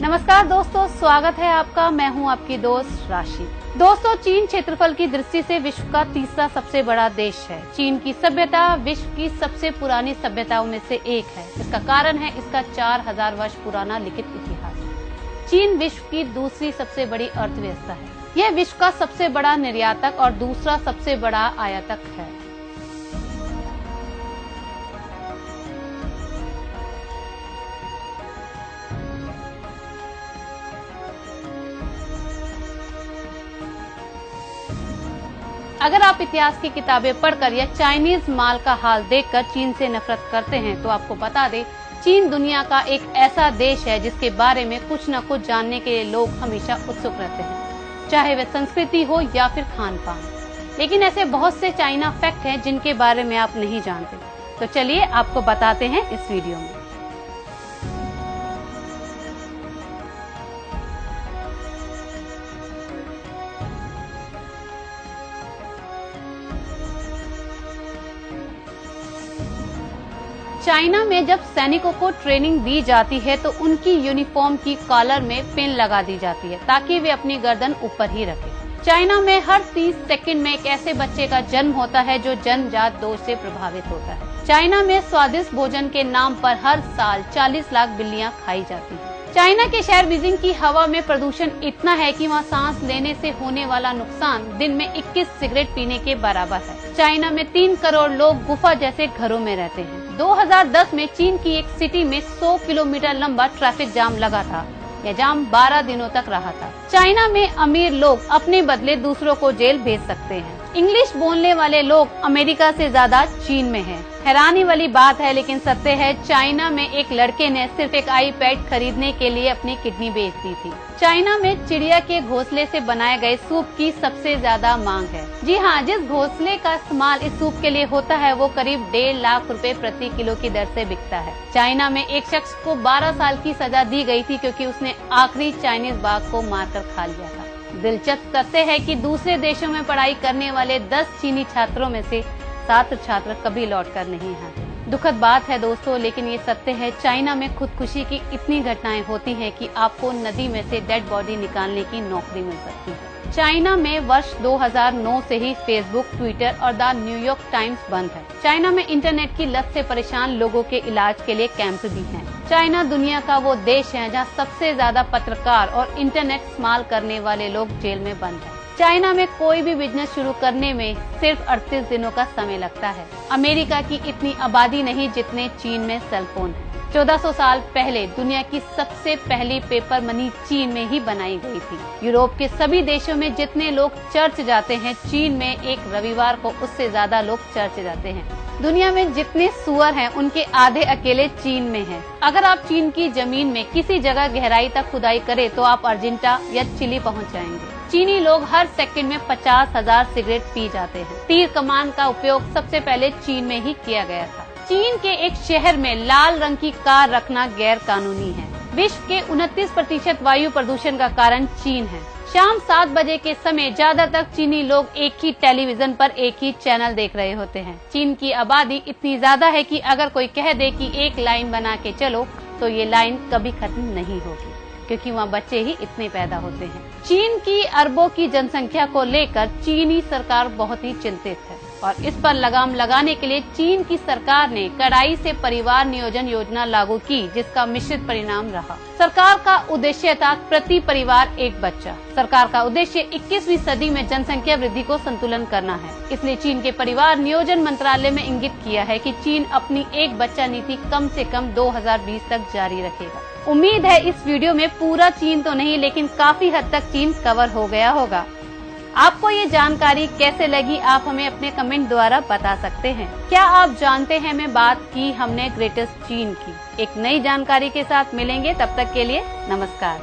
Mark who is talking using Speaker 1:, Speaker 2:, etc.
Speaker 1: नमस्कार दोस्तों, स्वागत है आपका। मैं हूं आपकी दोस्त राशि। दोस्तों, चीन क्षेत्रफल की दृष्टि से विश्व का तीसरा सबसे बड़ा देश है। चीन की सभ्यता विश्व की सबसे पुरानी सभ्यताओं में से एक है। इसका कारण है इसका 4000 वर्ष पुराना लिखित इतिहास। चीन विश्व की दूसरी सबसे बड़ी अर्थव्यवस्था है। यह विश्व का सबसे बड़ा निर्यातक और दूसरा सबसे बड़ा आयातक है। अगर आप इतिहास की किताबें पढ़कर या चाइनीज माल का हाल देखकर चीन से नफरत करते हैं तो आपको बता दें, चीन दुनिया का एक ऐसा देश है जिसके बारे में कुछ न कुछ जानने के लिए लोग हमेशा उत्सुक रहते हैं, चाहे वह संस्कृति हो या फिर खान पान। लेकिन ऐसे बहुत से चाइना फैक्ट हैं जिनके बारे में आप नहीं जानते। तो चलिए आपको बताते हैं इस वीडियो में। चाइना में जब सैनिकों को ट्रेनिंग दी जाती है तो उनकी यूनिफॉर्म की कॉलर में पिन लगा दी जाती है ताकि वे अपनी गर्दन ऊपर ही रखें। चाइना में हर 30 सेकंड में एक ऐसे बच्चे का जन्म होता है जो जन्मजात दोष से प्रभावित होता है। चाइना में स्वादिष्ट भोजन के नाम पर हर साल 40 लाख बिल्लियां खाई जाती हैं। चाइना के शहर बीजिंग की हवा में प्रदूषण इतना है कि वहाँ सांस लेने से होने वाला नुकसान दिन में 21 सिगरेट पीने के बराबर है। चाइना में 3 करोड़ लोग गुफा जैसे घरों में रहते हैं। 2010 में चीन की एक सिटी में 100 किलोमीटर लंबा ट्रैफिक जाम लगा था। यह जाम 12 दिनों तक रहा था। चाइना में अमीर लोग अपने बदले दूसरों को जेल भेज सकते हैं। इंग्लिश बोलने वाले लोग अमेरिका से ज्यादा चीन में हैं। हैरानी वाली बात है लेकिन सत्य है, चाइना में एक लड़के ने सिर्फ एक आईपैड खरीदने के लिए अपनी किडनी बेच दी थी। चाइना में चिड़िया के घोंसले से बनाए गए सूप की सबसे ज्यादा मांग है। जी हाँ, जिस घोंसले का इस्तेमाल इस सूप के लिए होता है वो करीब 1.5 लाख रुपए प्रति किलो की दर से बिकता है। चाइना में एक शख्स को 12 साल की सजा दी गई थी क्योंकि उसने आखिरी चाइनीज बाघ को मारकर खा लिया था। दिलचस्प तथ्य है कि दूसरे देशों में पढ़ाई करने वाले 10 चीनी छात्रों में से 7 छात्र कभी लौटकर नहीं आते। दुखद बात है दोस्तों, लेकिन ये सत्य है। चाइना में खुदकुशी की इतनी घटनाएं होती हैं कि आपको नदी में से डेड बॉडी निकालने की नौकरी मिल सकती है। चाइना में वर्ष 2009 से ही फेसबुक, ट्विटर और द न्यूयॉर्क टाइम्स बंद है। चाइना में इंटरनेट की लत से परेशान लोगों के इलाज के लिए कैंप भी हैं। चाइना दुनिया का वो देश है जहाँ सबसे ज्यादा पत्रकार और इंटरनेट इस्तेमाल करने वाले लोग जेल में बंद हैं। चाइना में कोई भी बिजनेस शुरू करने में सिर्फ 38 दिनों का समय लगता है। अमेरिका की इतनी आबादी नहीं जितने चीन में सेलफोन है। 1400 साल पहले दुनिया की सबसे पहली पेपर मनी चीन में ही बनाई गई थी। यूरोप के सभी देशों में जितने लोग चर्च जाते हैं, चीन में एक रविवार को उससे ज्यादा लोग चर्च जाते हैं। दुनिया में जितने सुअर हैं उनके आधे अकेले चीन में हैं। अगर आप चीन की जमीन में किसी जगह गहराई तक खुदाई करें तो आप अर्जेंटीना या चिली पहुंच जाएंगे। चीनी लोग हर सेकंड में 50,000 सिगरेट पी जाते हैं। तीर कमान का उपयोग सबसे पहले चीन में ही किया गया था। चीन के एक शहर में लाल रंग की कार रखना गैर कानूनी है। विश्व के 29% वायु प्रदूषण का कारण चीन है। शाम 7 बजे के समय ज्यादातर चीनी लोग एक ही टेलीविजन पर एक ही चैनल देख रहे होते हैं। चीन की आबादी इतनी ज्यादा है कि अगर कोई कह दे कि एक लाइन बना के चलो तो ये लाइन कभी खत्म नहीं होगी, क्योंकि वहाँ बच्चे ही इतने पैदा होते हैं। चीन की अरबों की जनसंख्या को लेकर चीनी सरकार बहुत ही चिंतित है और इस पर लगाम लगाने के लिए चीन की सरकार ने कड़ाई से परिवार नियोजन योजना लागू की, जिसका मिश्रित परिणाम रहा। सरकार का उद्देश्य था प्रति परिवार एक बच्चा। सरकार का उद्देश्य 21वीं सदी में जनसंख्या वृद्धि को संतुलन करना है। इसलिए चीन के परिवार नियोजन मंत्रालय में इंगित किया है कि चीन अपनी एक बच्चा नीति कम से कम 2020 तक जारी रखेगा। उम्मीद है इस वीडियो में पूरा चीन तो नहीं लेकिन काफी हद तक चीन कवर हो गया होगा। आपको ये जानकारी कैसे लगी, आप हमें अपने कमेंट द्वारा बता सकते हैं। क्या आप जानते हैं मैं बात की हमने ग्रेटेस्ट चीन की। एक नई जानकारी के साथ मिलेंगे, तब तक के लिए नमस्कार।